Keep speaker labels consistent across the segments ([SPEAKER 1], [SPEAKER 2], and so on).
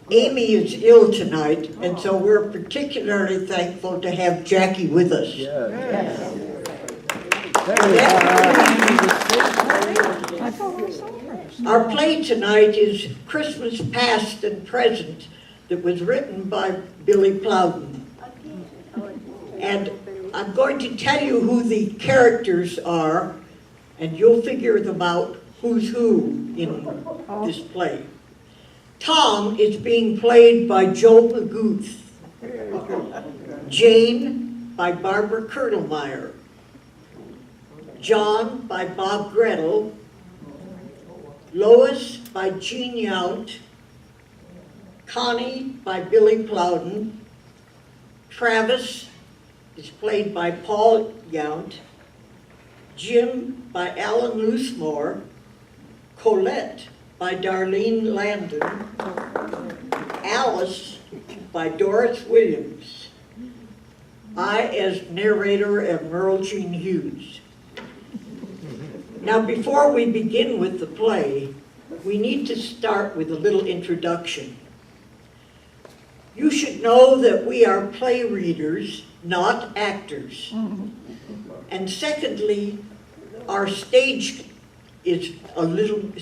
[SPEAKER 1] Amy is ill tonight, and so we're particularly thankful to have Jackie with us. Our play tonight is Christmas Past and Present, that was written by Billy Plowden. And I'm going to tell you who the characters are, and you'll figure them out who's who in this play. Tom is being played by Joe Magooth. Jane by Barbara Kirtlemeyer. John by Bob Gretel. Lois by Jean Yount. Connie by Billy Plowden. Travis is played by Paul Yount. Jim by Alan Loosemore. Colette by Darlene Landon. Alice by Doris Williams. I, as narrator, am Merle Jean Hughes. Now, before we begin with the play, we need to start with a little introduction. You should know that we are play readers, not actors. And secondly, our stage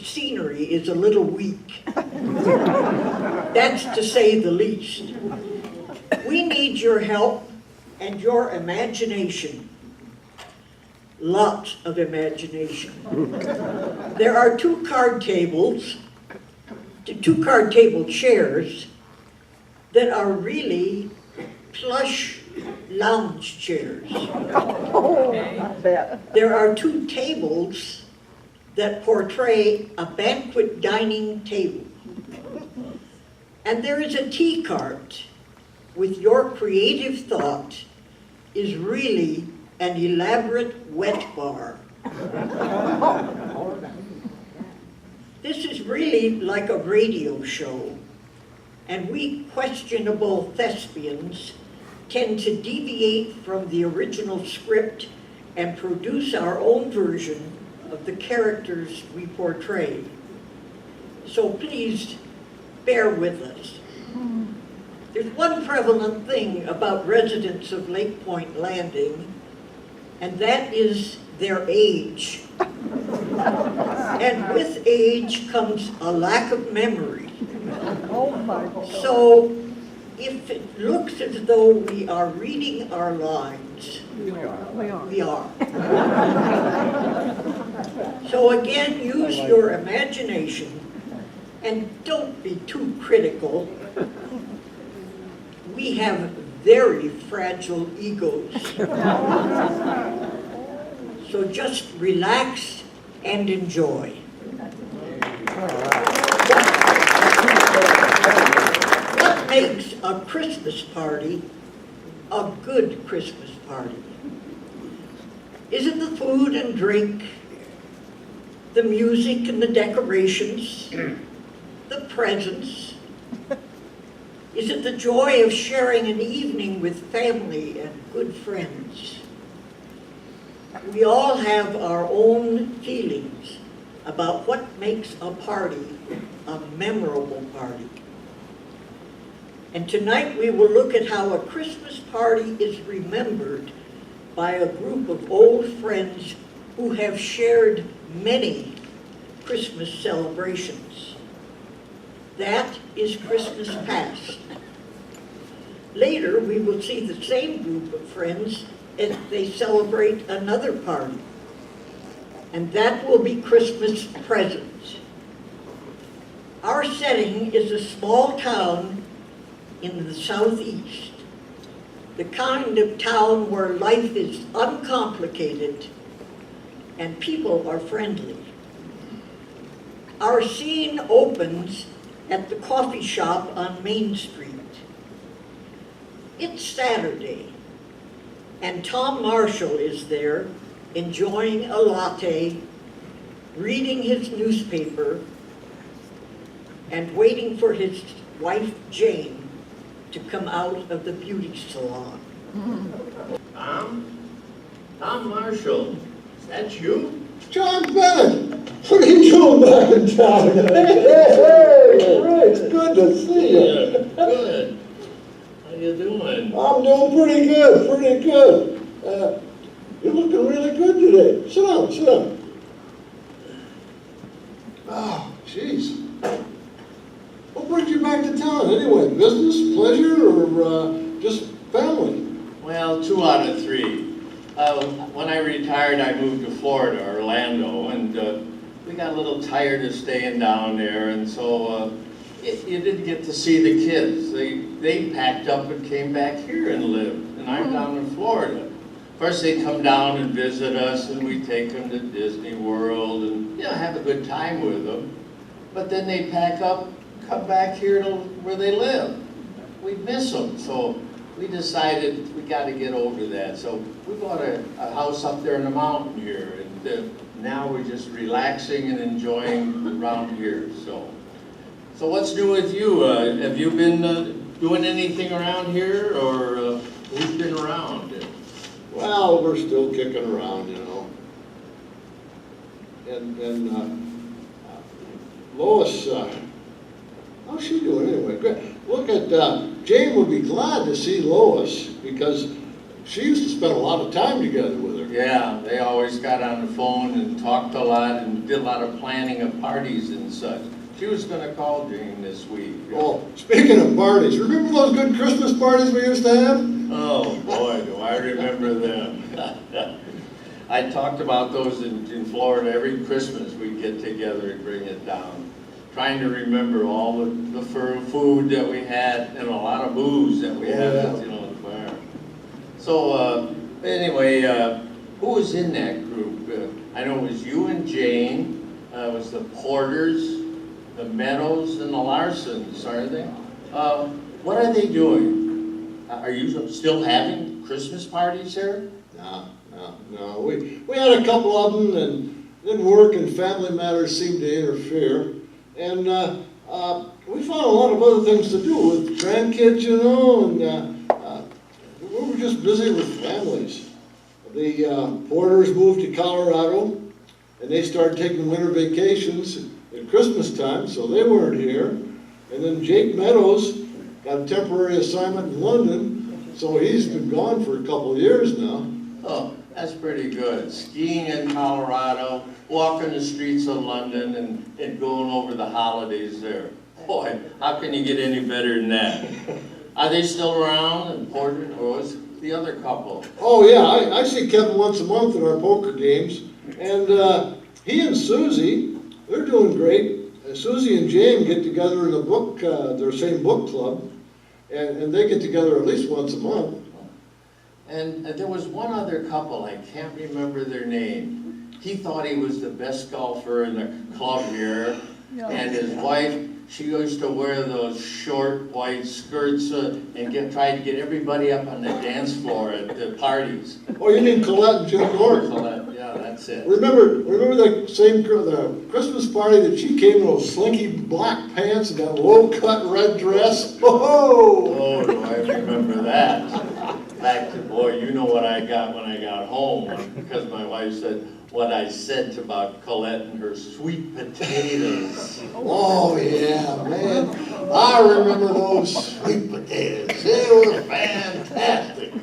[SPEAKER 1] scenery is a little weak. That's to say the least. We need your help and your imagination. Lots of imagination. There are two card table chairs that are really plush lounge chairs. There are two tables that portray a banquet dining table. And there is a tea cart with your creative thought is really an elaborate wet bar. This is really like a radio show, and we questionable thespians tend to deviate from the original script and produce our own version of the characters we portray. So please bear with us. There's one prevalent thing about residents of Lake Pointe Landing, and that is their age. And with age comes a lack of memory. So if it looks as though we are reading our lines, we are. So again, use your imagination and don't be too critical. We have very fragile egos. So just relax and enjoy. What makes a Christmas party a good Christmas party? Is it the food and drink, the music and the decorations, the presents? Is it the joy of sharing an evening with family and good friends? We all have our own feelings about what makes a party a memorable party. And tonight we will look at how a Christmas party is remembered by a group of old friends who have shared many Christmas celebrations. That is Christmas Past. Later, we will see the same group of friends as they celebrate another party. And that will be Christmas Present. Our setting is a small town in the southeast. The kind of town where life is uncomplicated and people are friendly. Our scene opens at the coffee shop on Main Street. It's Saturday, and Tom Marshall is there enjoying a latte, reading his newspaper, and waiting for his wife Jane to come out of the beauty salon.
[SPEAKER 2] Tom Marshall, is that you?
[SPEAKER 3] John Bennett! What are you doing back in town? Hey, It's good to see you.
[SPEAKER 2] Good. How you doing?
[SPEAKER 3] I'm doing pretty good, pretty good. You're looking really good today. Sit down, sit down. Oh, jeez. What brings you back to town anyway? Business, pleasure, or just family?
[SPEAKER 2] Well, 2 out of 3. When I retired, I moved to Florida, Orlando, and we got a little tired of staying down there, and so you didn't get to see the kids. They packed up and came back here and lived, and I'm down in Florida. Of course, they come down and visit us, and we take them to Disney World, and have a good time with them. But then they pack up, come back here to where they live. We miss them, so we decided we got to get over that. So we bought a house up there in the mountain here, and now we're just relaxing and enjoying around here. So what's new with you? Have you been doing anything around here, or who's been around?
[SPEAKER 3] Well, we're still kicking around, you know. And Lois, how's she doing anyway? Good. Look at, Jane would be glad to see Lois because she used to spend a lot of time together with her.
[SPEAKER 2] Yeah, they always got on the phone and talked a lot and did a lot of planning of parties and such. She was going to call Jane this week.
[SPEAKER 3] Oh, speaking of parties, remember those good Christmas parties we used to have?
[SPEAKER 2] Oh, boy, do I remember them. I talked about those in Florida. Every Christmas we'd get together and bring it down. Trying to remember all the food that we had and a lot of booze that we had at the bar. So anyway, who was in that group? I know it was you and Jane. It was the Porters, the Meadows, and the Larsons, are they? What are they doing? Are you still having Christmas parties here?
[SPEAKER 3] No. We had a couple of them, and then work and family matters seemed to interfere. And we found a lot of other things to do with grandkids, you know, and we were just busy with families. The Porters moved to Colorado, and they started taking winter vacations at Christmas time, so they weren't here. And then Jake Meadows got a temporary assignment in London, so he's been gone for a couple of years now.
[SPEAKER 2] Oh, that's pretty good. Skiing in Colorado, walking the streets of London, and going over the holidays there. Boy, how can you get any better than that? Are they still around in Portland, or was the other couple?
[SPEAKER 3] Oh yeah, I see Kevin once a month at our poker games, and he and Susie, they're doing great. Susie and Jane get together in a book, their same book club, and they get together at least once a month.
[SPEAKER 2] And there was one other couple, I can't remember their name. He thought he was the best golfer in the club here, and his wife, she used to wear those short white skirts and try to get everybody up on the dance floor at the parties.
[SPEAKER 3] Oh, you mean Colette and Jim Gordon?
[SPEAKER 2] Colette, yeah, that's it.
[SPEAKER 3] Remember the Christmas party that she came in those slinky black pants and that low-cut red dress?
[SPEAKER 2] Oh, do I remember that. Back to, boy, you know what I got when I got home, because my wife said what I said about Colette and her sweet potatoes.
[SPEAKER 3] Oh, yeah, man. I remember those sweet potatoes. They were fantastic.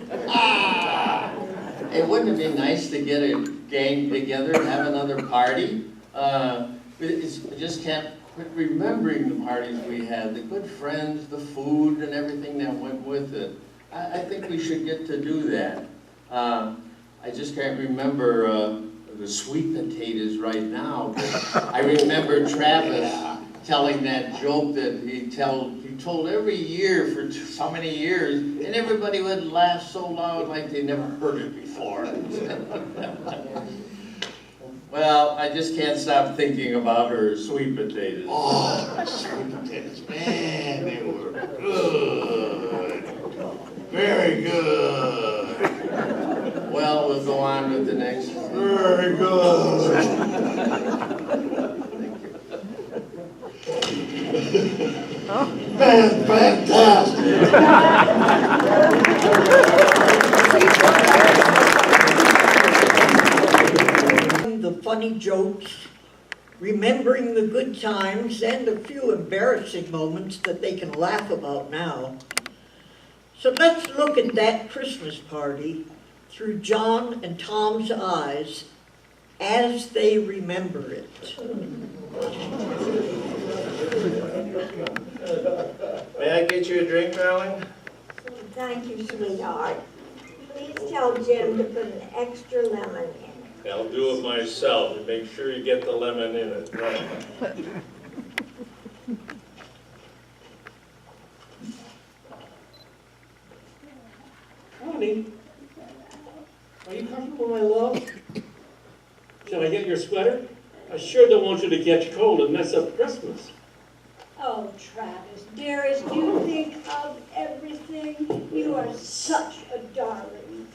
[SPEAKER 2] It wouldn't it be nice to get a gang together and have another party? I just can't quit remembering the parties we had, the good friends, the food, and everything that went with it. I think we should get to do that. I just can't remember the sweet potatoes right now, but I remember Travis telling that joke that he told every year for so many years, and everybody would laugh so loud like they never heard it before. Well, I just can't stop thinking about her sweet potatoes.
[SPEAKER 3] Oh, sweet potatoes, man, they were good. Very good.
[SPEAKER 2] Well, we'll go on with the next.
[SPEAKER 3] Very good. Man, fantastic.
[SPEAKER 1] The funny jokes remembering the good times and a few embarrassing moments that they can laugh about now. So let's look at that Christmas party through John and Tom's eyes as they remember it.
[SPEAKER 2] May I get you a drink, darling?
[SPEAKER 4] Thank you, sweetheart. Please tell Jim to put an extra lemon in.
[SPEAKER 2] I'll do it myself and make sure you get the lemon in it. Right.
[SPEAKER 5] Honey, are you comfortable, my love? Shall I get your sweater? I sure don't want you to catch cold and mess up Christmas.
[SPEAKER 6] Oh, Travis, dearest, you think of everything. You are such a darling.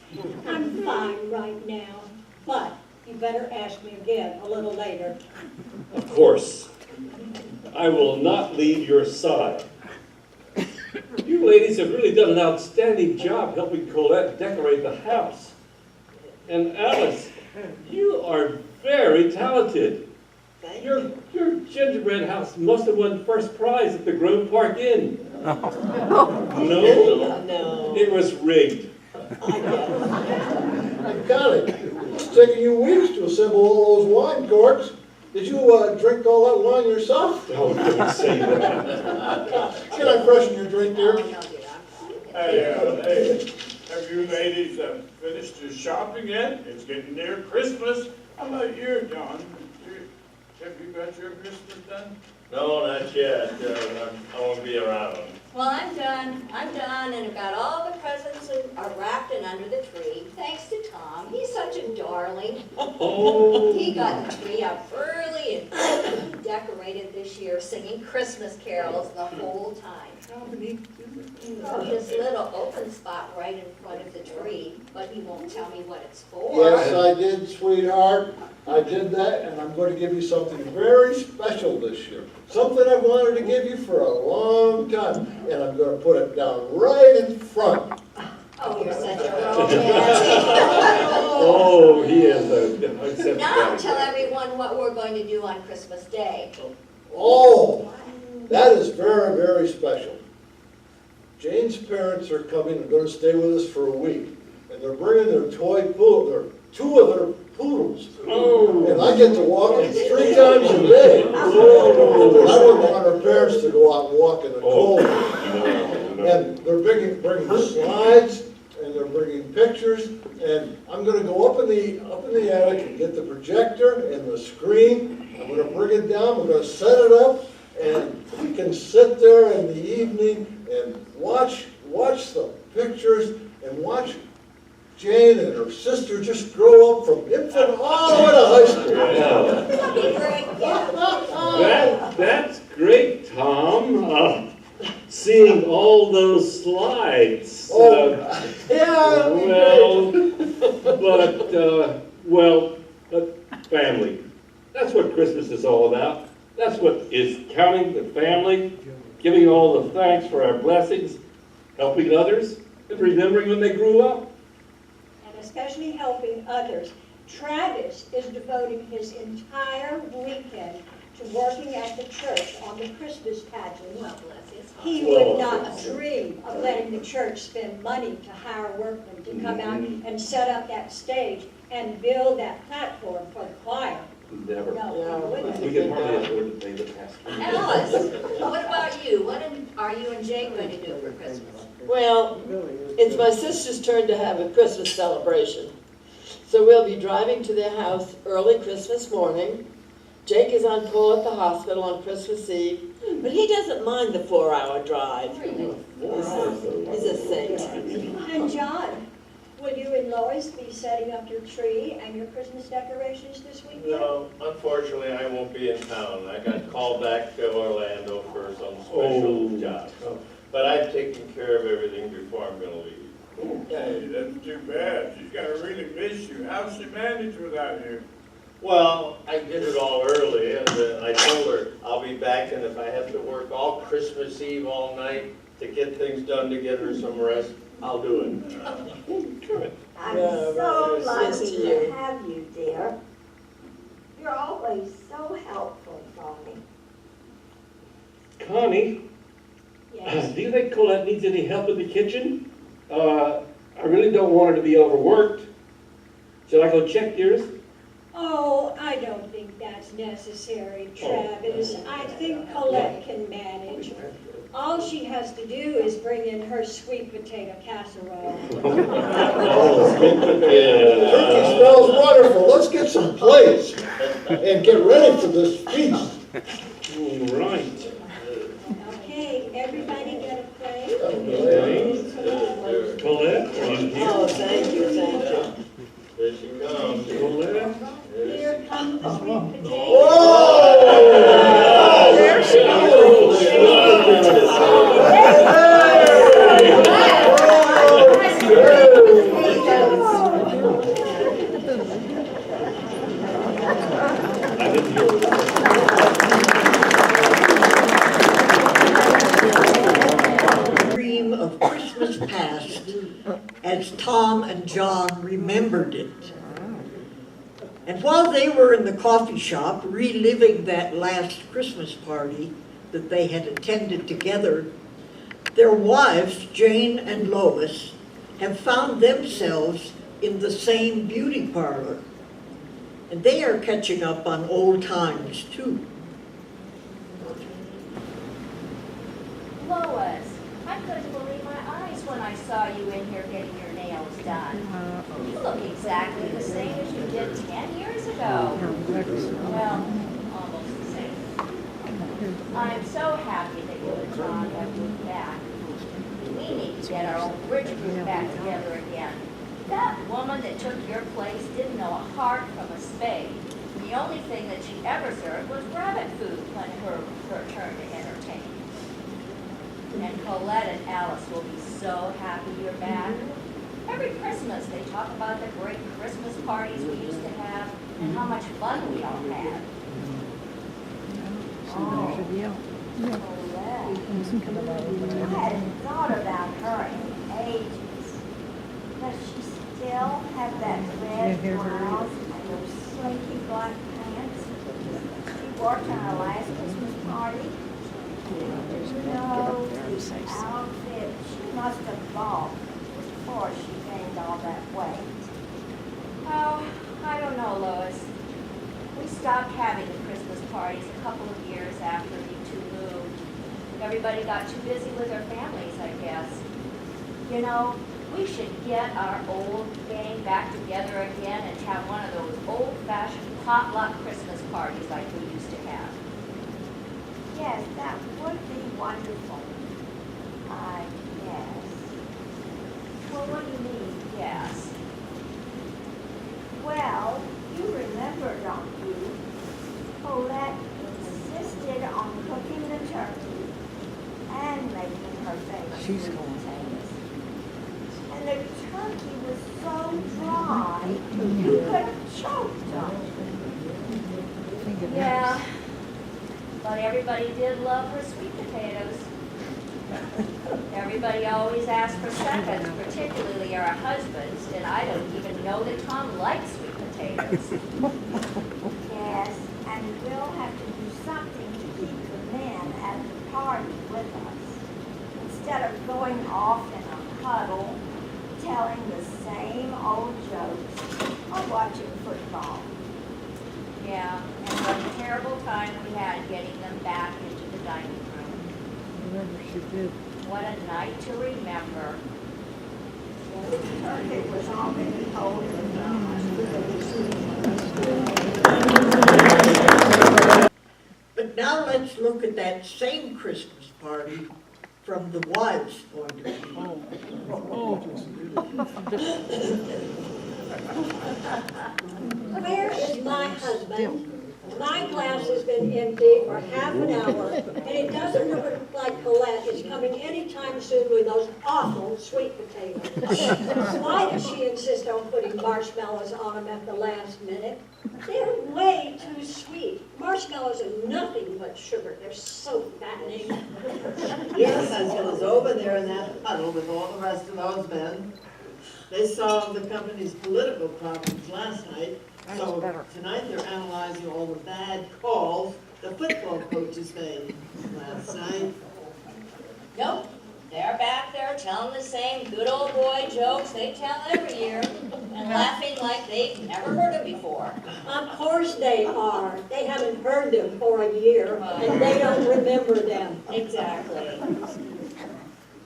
[SPEAKER 6] I'm fine right now, but you better ask me again a little later.
[SPEAKER 5] Of course. I will not leave your side. You ladies have really done an outstanding job helping Colette decorate the house. And Alice, you are very talented. Your gingerbread house must have won first prize at the Grove Park Inn. No?
[SPEAKER 1] No.
[SPEAKER 5] It was rigged.
[SPEAKER 1] I guess.
[SPEAKER 3] I got it. It's taken you weeks to assemble all those wine corks. Did you drink all that wine yourself?
[SPEAKER 5] Oh, don't say that.
[SPEAKER 3] Can I freshen your drink, dear?
[SPEAKER 7] Hey, have you ladies finished your shopping yet? It's getting near Christmas. How about you, John? Have you got your Christmas done?
[SPEAKER 2] No, not yet. I won't be around.
[SPEAKER 8] Well, I'm done, and I've got all the presents are wrapped and under the tree, thanks to Tom. He's such a darling.
[SPEAKER 5] Oh.
[SPEAKER 8] He got the tree up early and decorated this year, singing Christmas carols the whole time. This little open spot right in front of the tree, but he won't tell me what it's for.
[SPEAKER 3] Yes, I did, sweetheart. I did that, and I'm going to give you something very special this year. Something I've wanted to give you for a long time, and I'm going to put it down right in front.
[SPEAKER 8] Oh, you're such a romantic.
[SPEAKER 5] Oh, he is a
[SPEAKER 8] Now tell everyone what we're going to do on Christmas Day.
[SPEAKER 3] Oh, that is very, very special. Jane's parents are coming and going to stay with us for a week, and they're bringing their toy poodle, two of their poodles.
[SPEAKER 5] Oh.
[SPEAKER 3] And I get to walk them 3 times a day.
[SPEAKER 5] Oh.
[SPEAKER 3] And I wouldn't want our parents to go out and walk in the cold.
[SPEAKER 5] No.
[SPEAKER 3] And they're bringing slides, and they're bringing pictures, and I'm going to go up in the attic and get the projector and the screen. I'm going to bring it down. We're going to set it up, and we can sit there in the evening and watch the pictures and watch Jane and her sister just grow up from infant all the way to high school.
[SPEAKER 8] That'd be great, yeah.
[SPEAKER 5] That's great, Tom. Seeing all those slides.
[SPEAKER 3] Yeah.
[SPEAKER 5] But family. That's what Christmas is all about. That's what is counting the family, giving all the thanks for our blessings, helping others, and remembering when they grew up.
[SPEAKER 6] And especially helping others. Travis is devoting his entire weekend to working at the church on the Christmas pageant.
[SPEAKER 8] Well, bless his heart.
[SPEAKER 6] He would not dream of letting the church spend money to hire workmen to come out and set up that stage and build that platform for the choir.
[SPEAKER 5] Never.
[SPEAKER 6] No, he wouldn't.
[SPEAKER 5] We can hardly afford to pay the pastor.
[SPEAKER 8] Alice, what about you? What are you and Jake going to do for Christmas?
[SPEAKER 9] Well, it's my sister's turn to have a Christmas celebration. So we'll be driving to their house early Christmas morning. Jake is on call at the hospital on Christmas Eve, but he doesn't mind the 4-hour drive. He's a saint.
[SPEAKER 6] And John, will you and Lois be setting up your tree and your Christmas decorations this weekend?
[SPEAKER 2] No, unfortunately, I won't be in town. I got called back to Orlando for some special job. But I've taken care of everything before I'm gonna leave.
[SPEAKER 7] Hey, that's too bad. She's gotta really miss you. How's she manage without you?
[SPEAKER 2] Well, I did it all early, and I told her I'll be back, and if I have to work all Christmas Eve all night to get things done, to get her some rest, I'll do it.
[SPEAKER 4] I'm
[SPEAKER 9] Yeah,
[SPEAKER 4] so
[SPEAKER 9] right. Yes,
[SPEAKER 4] lucky
[SPEAKER 9] to you.
[SPEAKER 4] to have you, dear. You're always so helpful, Bonnie.
[SPEAKER 5] Connie,
[SPEAKER 6] Yes.
[SPEAKER 5] do you think Colette needs any help in the kitchen? I really don't want her to be overworked. Shall I go check yours?
[SPEAKER 6] Oh, I don't think that's necessary, Travis. I think Colette can manage. All she has to do is bring in her sweet potato casserole.
[SPEAKER 3] Turkey smells wonderful. Let's get some plates and get ready for this feast.
[SPEAKER 5] Right.
[SPEAKER 6] Okay, everybody get a plate?
[SPEAKER 5] Colette?
[SPEAKER 9] Oh, thank you, thank you.
[SPEAKER 2] There she comes.
[SPEAKER 5] Colette?
[SPEAKER 6] Here comes the sweet potato.
[SPEAKER 3] Whoa! There she
[SPEAKER 5] I didn't hear.
[SPEAKER 1] Dream of Christmas past as Tom and John remembered it. And while they were in the coffee shop reliving that last Christmas party that they had attended together, their wives, Jane and Lois, have found themselves in the same beauty parlor. And they are catching up on old times too.
[SPEAKER 10] Lois, I couldn't believe my eyes when I saw you in here getting your nails done. You look exactly the same as you did 10 years ago. Well, almost the same. I'm so happy that you and John have moved back. We need to get our old bridge group back together again. That woman that took your place didn't know a heart from a spade. The only thing that she ever served was rabbit food when her turn to entertain. And Colette and Alice will be so happy you're back. Every Christmas they talk about the great Christmas parties we used to have and how much fun we all had. Oh, Colette. I hadn't thought about her in ages. Does she still have that red blouse and those slinky black pants she wore to our last Christmas party? No, the outfit, she must have bought before she gained all that weight. Oh, I don't know, Lois. We stopped having the Christmas parties a couple of years after you two moved. Everybody got too busy with their families, I guess. You know, we should get our old gang back together again and have one of those old-fashioned potluck Christmas parties like we used to have. Yes, that would be wonderful. I guess. Well, what do you mean, yes? Well, you remember, don't you? Colette insisted on cooking the turkey and making her favorite sweet potatoes. And the turkey was so dry, you could have choked on it. Yeah. But everybody did love her sweet potatoes. Everybody always asked for seconds, particularly our husbands, and I don't even know that Tom likes sweet potatoes. Yes, and we'll have to do something to keep the men at the party with us. Instead of going off in a huddle, telling the same old jokes, or watching football. Yeah, and what a terrible time we had getting them back into the dining room. What a night to remember. The turkey was already cold and dry.
[SPEAKER 1] But now let's look at that same Christmas party from the wives' point of view.
[SPEAKER 6] Where is my husband? My glass has been empty for half an hour, and it doesn't look like Colette is coming anytime soon with those awful sweet potatoes. Why does she insist on putting marshmallows on them at the last minute? They're way too sweet. Marshmallows are nothing but sugar. They're so fattening.
[SPEAKER 9] Your husband is over there in that huddle with all the rest of those men. They solved the company's political problems last night, So tonight they're analyzing all the bad calls the football coaches made last night.
[SPEAKER 10] Nope, they're back there telling the same good old boy jokes they tell every year and laughing like they've never heard them before.
[SPEAKER 6] Of course they are. They haven't heard them for a year, and they don't remember them.
[SPEAKER 10] Exactly.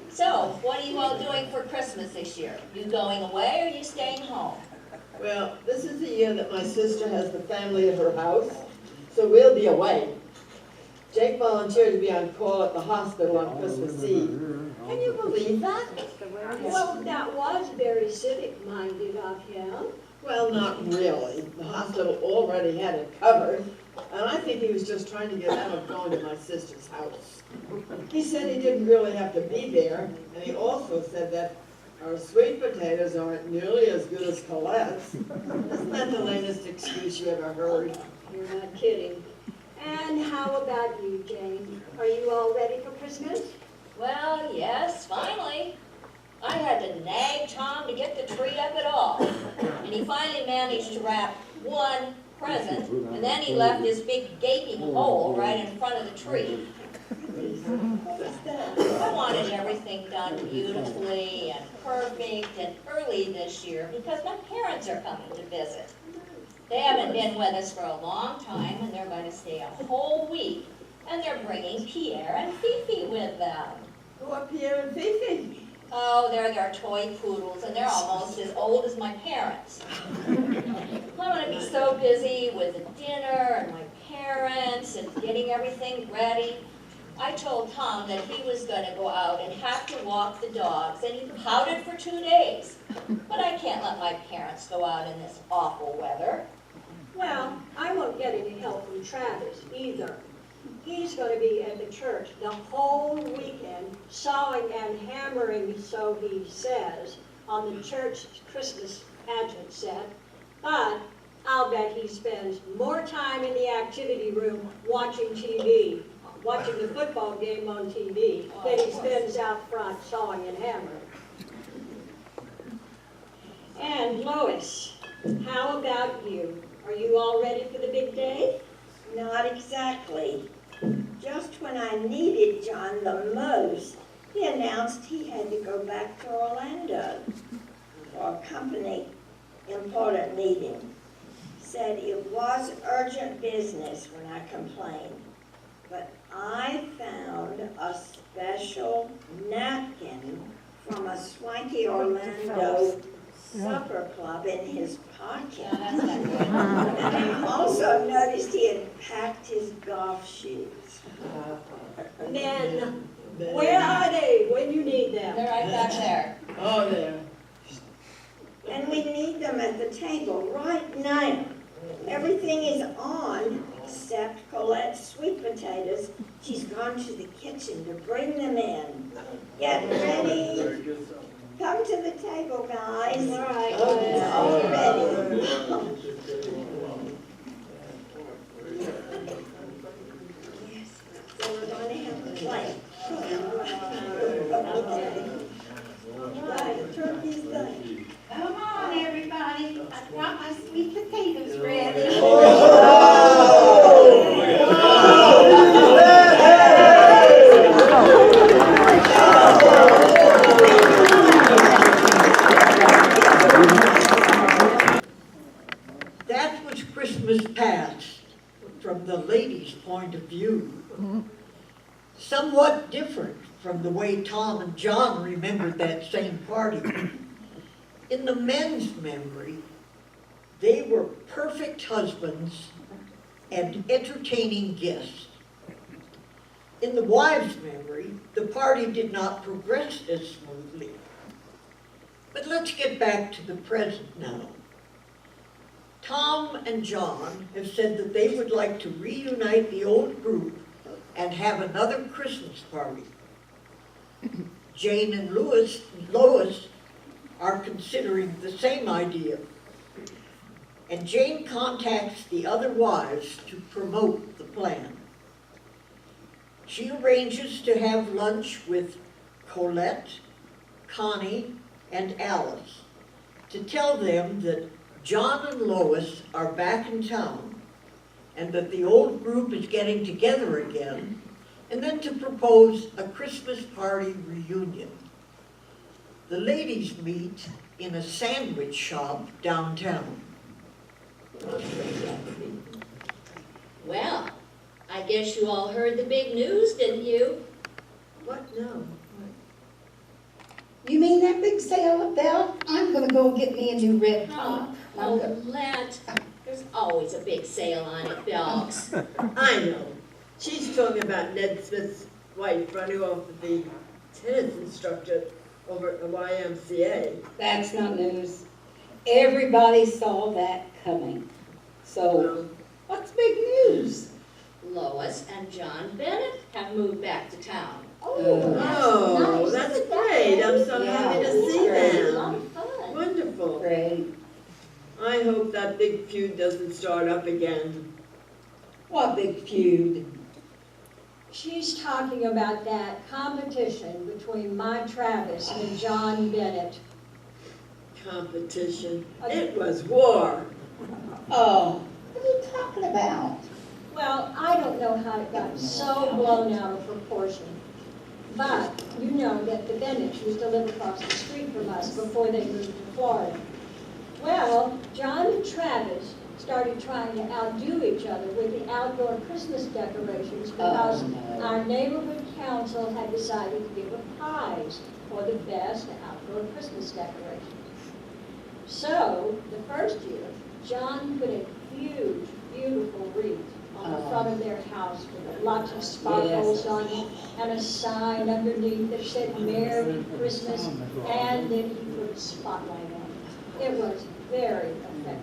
[SPEAKER 10] So, what are you all doing for Christmas this year? You going away or you staying home?
[SPEAKER 9] Well, this is the year that my sister has the family at her house, so we'll be away. Jake volunteered to be on call at the hospital on Christmas Eve. Can you believe that?
[SPEAKER 6] Well, that was very civic-minded of him.
[SPEAKER 9] Well, not really. The hospital already had it covered, and I think he was just trying to get out of going to my sister's house. He said he didn't really have to be there, and he also said that our sweet potatoes aren't nearly as good as Colette's. Isn't that the latest excuse you ever heard?
[SPEAKER 6] You're not kidding. And how about you, Jane? Are you all ready for Christmas?
[SPEAKER 10] Well, yes, finally. I had to nag Tom to get the tree up at all. And he finally managed to wrap one present, and then he left this big gaping hole right in front of the tree. I wanted everything done beautifully and perfect and early this year because my parents are coming to visit. They haven't been with us for a long time, and they're going to stay a whole week, and they're bringing Pierre and Fifi with them.
[SPEAKER 9] Who are Pierre and Fifi?
[SPEAKER 10] Oh, they're their toy poodles, and they're almost as old as my parents. I'm going to be so busy with the dinner and my parents and getting everything ready. I told Tom that he was going to go out and have to walk the dogs, and he pouted for 2 days. But I can't let my parents go out in this awful weather.
[SPEAKER 6] Well, I won't get any help from Travis either. He's going to be at the church the whole weekend, sawing and hammering, so he says, on the church Christmas pageant set. But I'll bet he spends more time in the activity room watching TV, watching the football game on TV, than he spends out front sawing and hammering. And Lois, how about you? Are you all ready for the big day?
[SPEAKER 4] Not exactly. Just when I needed John the most, he announced he had to go back to Orlando for a company important meeting. Said it was urgent business when I complained, but I found a special napkin from a swanky Orlando supper club in his pocket. And I also noticed he had packed his golf shoes.
[SPEAKER 6] Men, where are they when you need them?
[SPEAKER 10] They're right back there.
[SPEAKER 9] Oh, there.
[SPEAKER 4] And we need them at the table right now. Everything is on except Colette's sweet potatoes. She's gone to the kitchen to bring them in. Get ready. Come to the table, guys.
[SPEAKER 6] All right.
[SPEAKER 4] It's all ready. So we're going to have to play. Right, turkey's done.
[SPEAKER 11] Come on, everybody. I got my sweet potatoes ready.
[SPEAKER 1] That was Christmas past from the ladies' point of view. Somewhat different from the way Tom and John remembered that same party. In the men's memory, they were perfect husbands and entertaining guests. In the wives' memory, the party did not progress as smoothly. But let's get back to the present now. Tom and John have said that they would like to reunite the old group and have another Christmas party. Jane and Lois are considering the same idea. And Jane contacts the other wives to promote the plan. She arranges to have lunch with Colette, Connie, and Alice to tell them that John and Lois are back in town, and that the old group is getting together again, and then to propose a Christmas party reunion. The ladies meet in a sandwich shop downtown.
[SPEAKER 10] Well, I guess you all heard the big news, didn't you?
[SPEAKER 9] What? No.
[SPEAKER 11] You mean that big sale of belt? I'm gonna go get me a new red top.
[SPEAKER 10] Oh, Let, there's always a big sale on it, Belks.
[SPEAKER 9] I know. She's talking about Ned Smith's wife running off with the tennis instructor over at the YMCA.
[SPEAKER 6] That's not news. Everybody saw that coming. So, what's big news?
[SPEAKER 10] Lois and John Bennett have moved back to town.
[SPEAKER 9] Oh, that's great. I'm so happy to see
[SPEAKER 10] It's a
[SPEAKER 9] them.
[SPEAKER 10] lot of fun.
[SPEAKER 9] Wonderful.
[SPEAKER 6] Great.
[SPEAKER 9] I hope that big feud doesn't start up again.
[SPEAKER 6] What big feud? She's talking about that competition between my Travis and John Bennett.
[SPEAKER 9] Competition. It was war.
[SPEAKER 6] Oh,
[SPEAKER 11] What are you talking about?
[SPEAKER 6] well, I don't know how it got so blown out of proportion. But you know that the Bennetts used to live across the street from us before they moved to Florida. Well, John and Travis started trying to outdo each other with the outdoor Christmas decorations because our neighborhood council had decided to give a prize for the best outdoor Christmas decorations. So, the first year, John put a huge, beautiful wreath on the front of their house with lots of sparkles on it and a sign underneath that said Merry Christmas, and then he put a spotlight on it. It was very effective.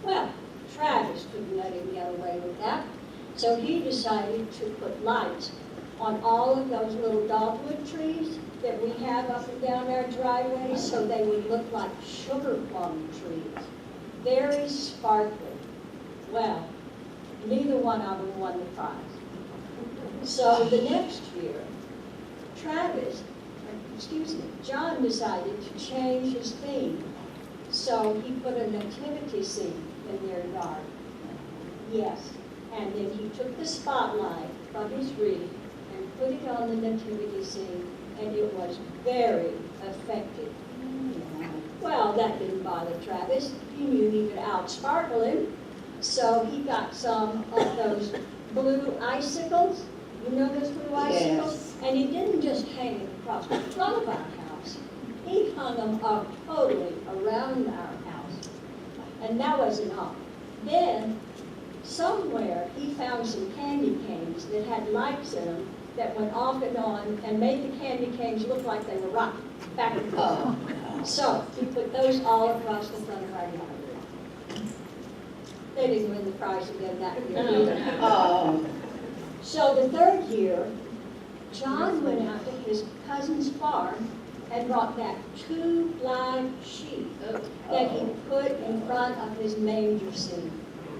[SPEAKER 6] Well, Travis couldn't let him get away with that, so he decided to put lights on all of those little dogwood trees that we have up and down our driveways so they would look like sugar plum trees. Very sparkly. Well, neither one of them won the prize. So the next year, John decided to change his theme. So he put a nativity scene in their yard. Yes, and then he took the spotlight from his wreath and put it on the nativity scene, and it was very effective. Well, that didn't bother Travis. He knew he could outsparkle him. So he got some of those blue icicles. You know those blue icicles?
[SPEAKER 11] Yes.
[SPEAKER 6] And he didn't just hang it across the front of our house. He hung them up totally around our house. And that wasn't all. Then, somewhere, he found some candy canes that had lights in them that went off and on and made the candy canes look like they were rocking back and forth. So he put those all across the front of our yard. They didn't win the prize again that year either. So the third year, John went out to his cousin's farm and brought back 2 live sheep that he put in front of his manger scene.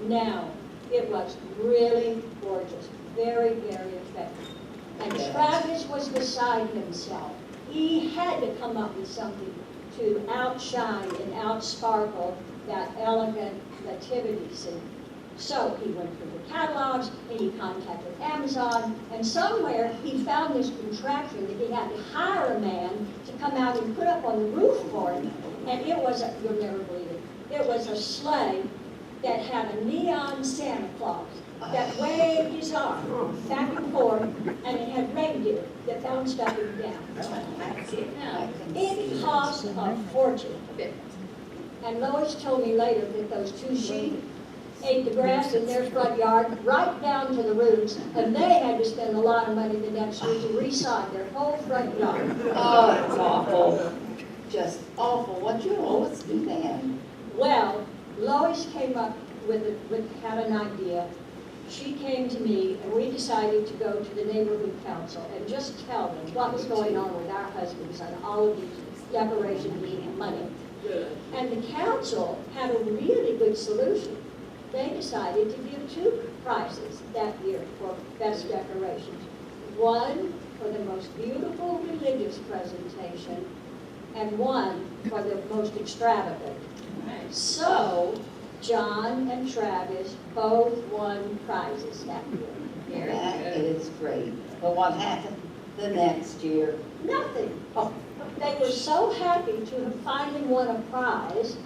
[SPEAKER 6] Now, it was really gorgeous, very, very effective. And Travis was beside himself. He had to come up with something to outshine and outsparkle that elegant nativity scene. So he went through the catalogs and he contacted Amazon, and somewhere he found this contraption that he had to hire a man to come out and put up on the roof for him. And it was, you'll never believe it, it was a sleigh that had a neon Santa Claus that waved his arm back and forth, and it had reindeer that bounced up and down. It cost a fortune. And Lois told me later that those 2 sheep ate the grass in their front yard right down to the roots, and they had to spend a lot of money the next year to re-sod their whole front yard.
[SPEAKER 11] Oh, it's awful. Just awful. What you always do then?
[SPEAKER 6] Well, Lois came up had an idea. She came to me, and we decided to go to the neighborhood council and just tell them what was going on with our husbands and all of these decorations needing money.
[SPEAKER 9] Good.
[SPEAKER 6] And the council had a really good solution. They decided to give 2 prizes that year for best decorations. One for the most beautiful religious presentation, and one for the most extravagant. So, John and Travis both won prizes that year.
[SPEAKER 11] That is great. But what happened the next year?
[SPEAKER 6] Nothing. Oh, they were so happy to have finally won a prize,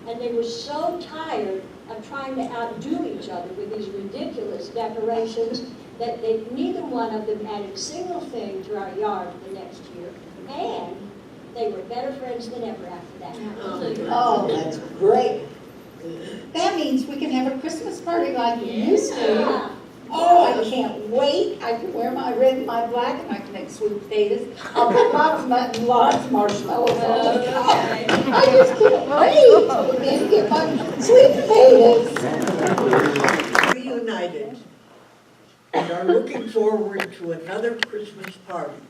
[SPEAKER 6] and they were so tired of trying to outdo each other with these ridiculous decorations that neither one of them added a single thing to our yard the next year. And they were better friends than ever after that.
[SPEAKER 11] Oh, that's great. That means we can have a Christmas party like we used to.
[SPEAKER 6] Yeah.
[SPEAKER 11] Oh, I can't wait. I can wear my red and my black, and I can make sweet potatoes. I'll put lots of marshmallows on the top. I just can't wait to get my sweet potatoes.
[SPEAKER 1] Reunited and are looking forward to another Christmas party.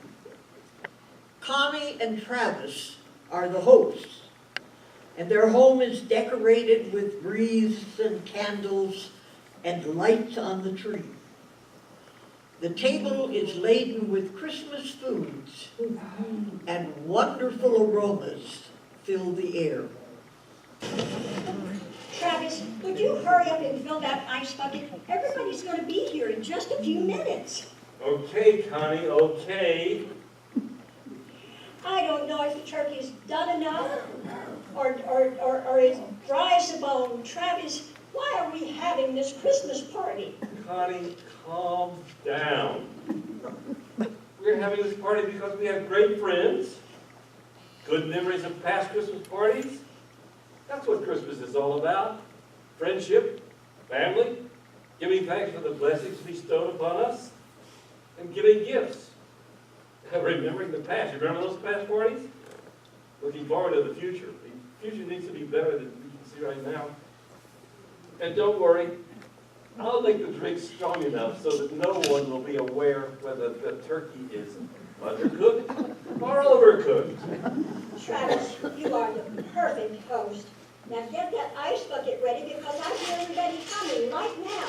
[SPEAKER 1] Connie and Travis are the hosts, and their home is decorated with wreaths and candles and lights on the tree. The table is laden with Christmas foods, and wonderful aromas fill the air.
[SPEAKER 6] Travis, would you hurry up and fill that ice bucket? Everybody's going to be here in just a few minutes.
[SPEAKER 5] Okay, Connie, okay.
[SPEAKER 6] I don't know if the turkey is done enough or is dry as a bone. Travis, why are we having this Christmas party?
[SPEAKER 5] Connie, calm down. We're having this party because we have great friends, good memories of past Christmas parties. That's what Christmas is all about. Friendship, family, giving thanks for the blessings bestowed upon us, and giving gifts. Remembering the past. You remember those past parties? Looking forward to the future. The future needs to be better than we can see right now. And don't worry, I'll make the drink strong enough so that no one will be aware whether the turkey is undercooked or overcooked.
[SPEAKER 6] Travis, you are the perfect host. Now get that ice bucket ready because I hear everybody coming right now.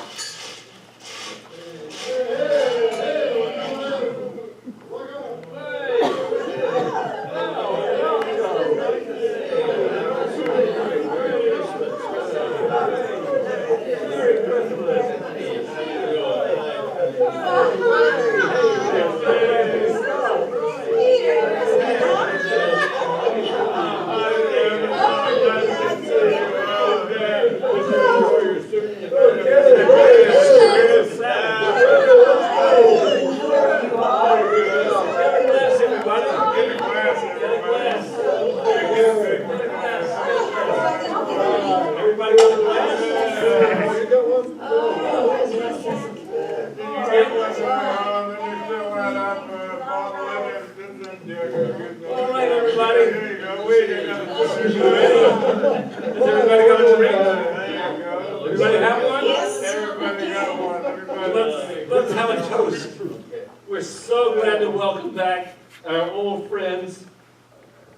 [SPEAKER 5] All right, everybody. There you go. Is everybody got a drink? Everybody have one?
[SPEAKER 11] Yes.
[SPEAKER 7] Everybody got one. Everybody.
[SPEAKER 5] Let's have a toast. We're so glad to welcome back our old friends,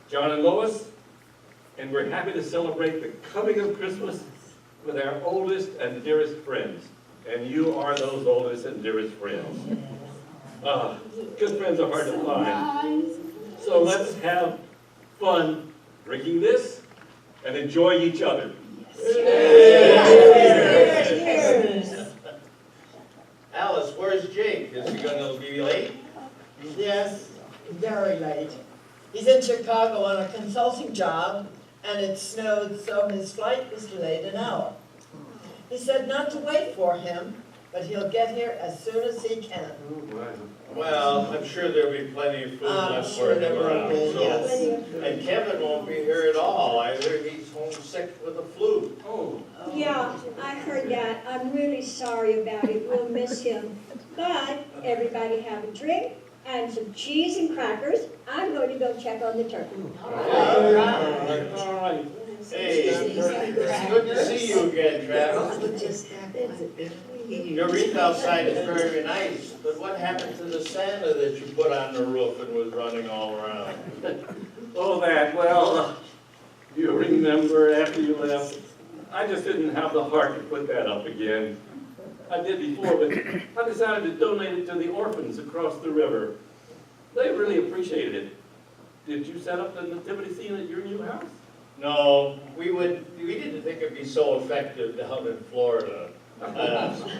[SPEAKER 5] John and Lois, and we're happy to celebrate the coming of Christmas with our oldest and dearest friends. And you are those oldest and dearest friends. Good friends are hard to find. So let's have fun drinking this and enjoy each other.
[SPEAKER 2] Alice, where's Jake? Is he gonna be late?
[SPEAKER 9] Yes, very late. He's in Chicago on a consulting job, and it snowed, so his flight was delayed an hour. He said not to wait for him, but he'll get here as soon as he can.
[SPEAKER 2] Well, I'm sure there'll be plenty of food
[SPEAKER 9] I'm
[SPEAKER 2] left
[SPEAKER 9] sure
[SPEAKER 2] for
[SPEAKER 9] there
[SPEAKER 2] him
[SPEAKER 9] will
[SPEAKER 2] around.
[SPEAKER 9] be,
[SPEAKER 2] So.
[SPEAKER 9] yes.
[SPEAKER 2] And Kevin won't be here at all either. He's homesick with the flu.
[SPEAKER 5] Oh.
[SPEAKER 6] Yeah, I heard that. I'm really sorry about it. We'll miss him. But everybody have a drink and some cheese and crackers. I'm going to go check on the turkey.
[SPEAKER 5] All right.
[SPEAKER 2] Hey, it's good to see you again, Travis. Your wreath outside is very nice, but what happened to the Santa that you put on the roof and was running all around?
[SPEAKER 5] Oh, that, well, you remember after you left, I just didn't have the heart to put that up again. I did before, but I decided to donate it to the orphans across the river. They really appreciated it. Did you set up the nativity scene at your new house?
[SPEAKER 2] No, we didn't think it'd be so effective down in Florida.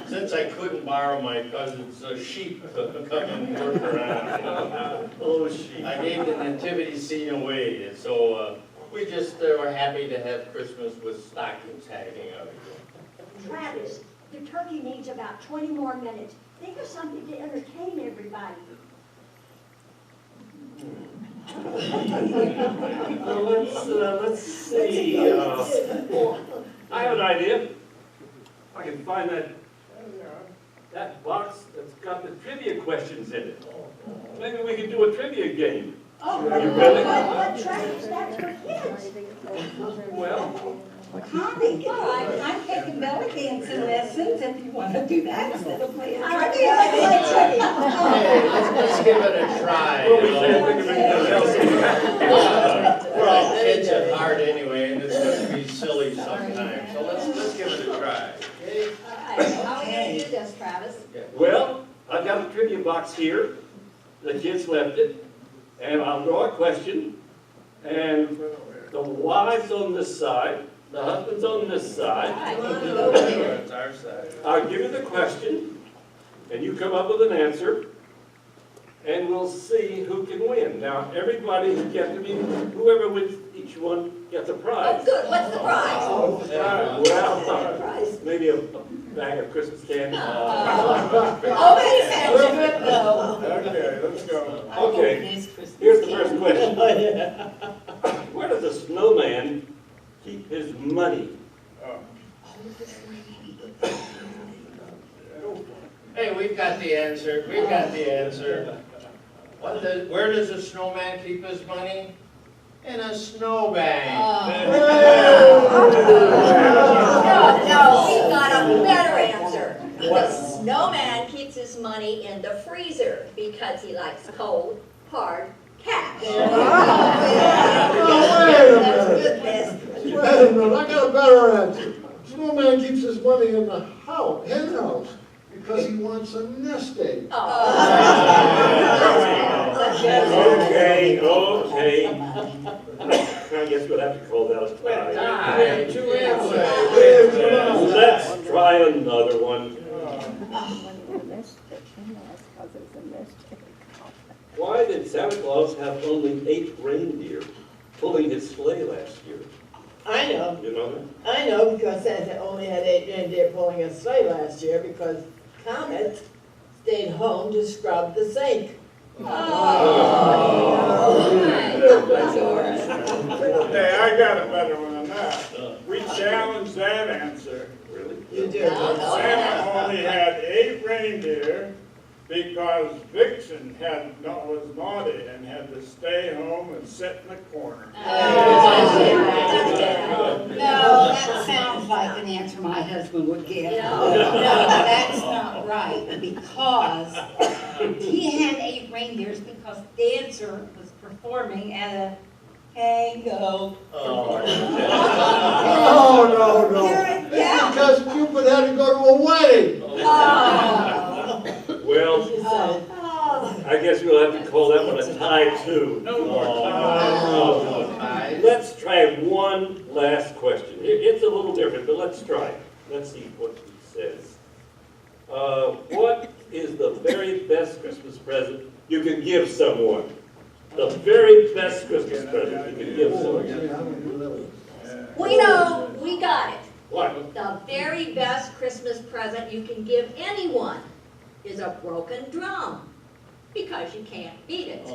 [SPEAKER 2] Since I couldn't borrow my cousin's sheep to come and work around.
[SPEAKER 5] Oh, sheep.
[SPEAKER 2] I gave the nativity scene away, and so we just were happy to have Christmas with stockings hanging out.
[SPEAKER 6] Travis, the turkey needs about 20 more minutes. Think of something to entertain everybody.
[SPEAKER 5] Let's see. I have an idea. I can find that box that's got the trivia questions in it. Maybe we can do a trivia game.
[SPEAKER 6] Oh,
[SPEAKER 5] You ready?
[SPEAKER 6] but Travis, that's for kids.
[SPEAKER 5] Well,
[SPEAKER 11] Connie, I'm taking belly dancing lessons if you want to do that instead of playing
[SPEAKER 6] I like
[SPEAKER 11] trivia.
[SPEAKER 2] Hey, let's give it a try.
[SPEAKER 5] well, we can't think of anything else.
[SPEAKER 2] We're all kids at heart anyway, and it's going to be silly sometimes, so let's give it a try. Okay?
[SPEAKER 8] All right, how are we gonna do this, Travis?
[SPEAKER 5] Well, I've got a trivia box here. The kids left it. And I'll draw a question. And the wife's on this side. The husband's on this side.
[SPEAKER 2] It's our side.
[SPEAKER 5] I'll give you the question. And you come up with an answer. And we'll see who can win. Now, everybody who gets to be, whoever wins each one gets a
[SPEAKER 8] Oh,
[SPEAKER 5] prize.
[SPEAKER 8] good, what's the prize?
[SPEAKER 5] Well, maybe a bag of Christmas candy.
[SPEAKER 8] Oh, wait a minute.
[SPEAKER 7] Okay, let's go.
[SPEAKER 5] Okay, here's the first question. Where does a snowman keep his money?
[SPEAKER 7] Oh.
[SPEAKER 2] Hey, we've got the answer. We've got the answer. Where does a snowman keep his money? In a snowbank.
[SPEAKER 8] No, we got a better answer. The snowman keeps his money in the freezer because he likes cold, hard cash.
[SPEAKER 3] Wait a minute, I got a better answer. Snowman keeps his money in the house, hen house, because he wants a nest egg.
[SPEAKER 5] Okay. I guess we'll have to call that a tie. Let's try another one. Why did Santa Claus have only 8 reindeer pulling his sleigh last year?
[SPEAKER 9] I know.
[SPEAKER 5] You know that?
[SPEAKER 9] I know because Santa only had 8 reindeer pulling a sleigh last year because Comet stayed home to scrub the sink.
[SPEAKER 7] Hey, I got a better one than that. We challenged that answer.
[SPEAKER 5] Really?
[SPEAKER 9] You do.
[SPEAKER 7] Santa only had 8 reindeer because Vixen was naughty and had to stay home and sit in the corner.
[SPEAKER 11] No, that sounds like an answer my husband would give. No, that's not right, because he had 8 reindeers because Dancer was performing at a tango.
[SPEAKER 3] Oh, no.
[SPEAKER 11] Yeah.
[SPEAKER 3] Because Cupid had to go to a wedding.
[SPEAKER 5] Well, I guess we'll have to call that one a tie too.
[SPEAKER 2] No more ties.
[SPEAKER 5] Let's try one last question. It's a little different, but let's try it. Let's see what he says. What is the very best Christmas present you can give someone? The very best Christmas present you can give someone.
[SPEAKER 8] We know, we got it.
[SPEAKER 5] What?
[SPEAKER 8] The very best Christmas present you can give anyone is a broken drum, because you can't beat it.
[SPEAKER 2] No.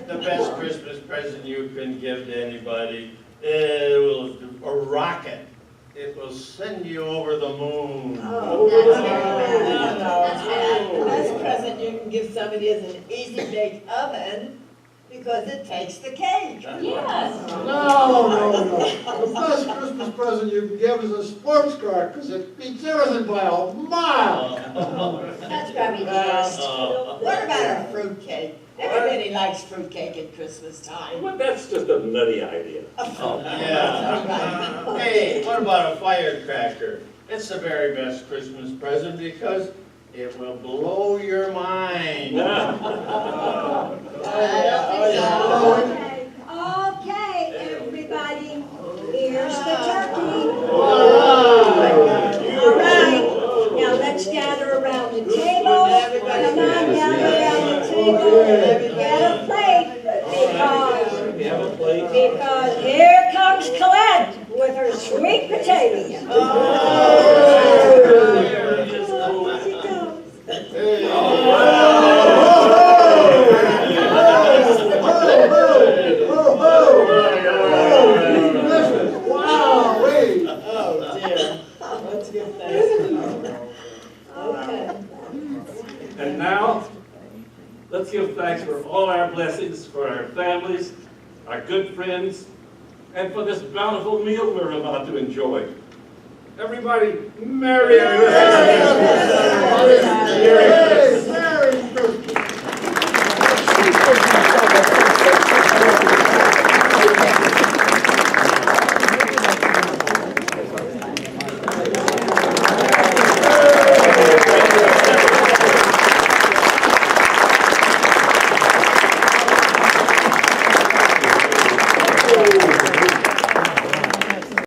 [SPEAKER 2] The best Christmas present you can give to anybody is a rocket. It will send you over the moon.
[SPEAKER 9] The best present you can give somebody is an easy bake oven because it takes the cake.
[SPEAKER 10] Yes.
[SPEAKER 3] No. The best Christmas present you can give is a sports car, because it beats everything by a mile.
[SPEAKER 11] That's probably the worst.
[SPEAKER 9] What about a fruit cake? Everybody likes fruit cake at Christmas time.
[SPEAKER 5] Well, that's just a nutty idea.
[SPEAKER 2] Yeah. Hey, what about a firecracker? It's the very best Christmas present because It will blow your mind.
[SPEAKER 6] Okay, everybody, here's the turkey.
[SPEAKER 9] All
[SPEAKER 6] All right, now let's gather around the table. Come on, gather around the table. Get a plate, because here comes Colette with her sweet potatoes. She comes.
[SPEAKER 3] Wow, wait.
[SPEAKER 9] Oh dear. Let's give thanks to the Lord.
[SPEAKER 6] Okay.
[SPEAKER 5] And now, let's give thanks for all our blessings, for our families, our good friends, and for this bountiful meal we're about to enjoy. Everybody, Merry Christmas!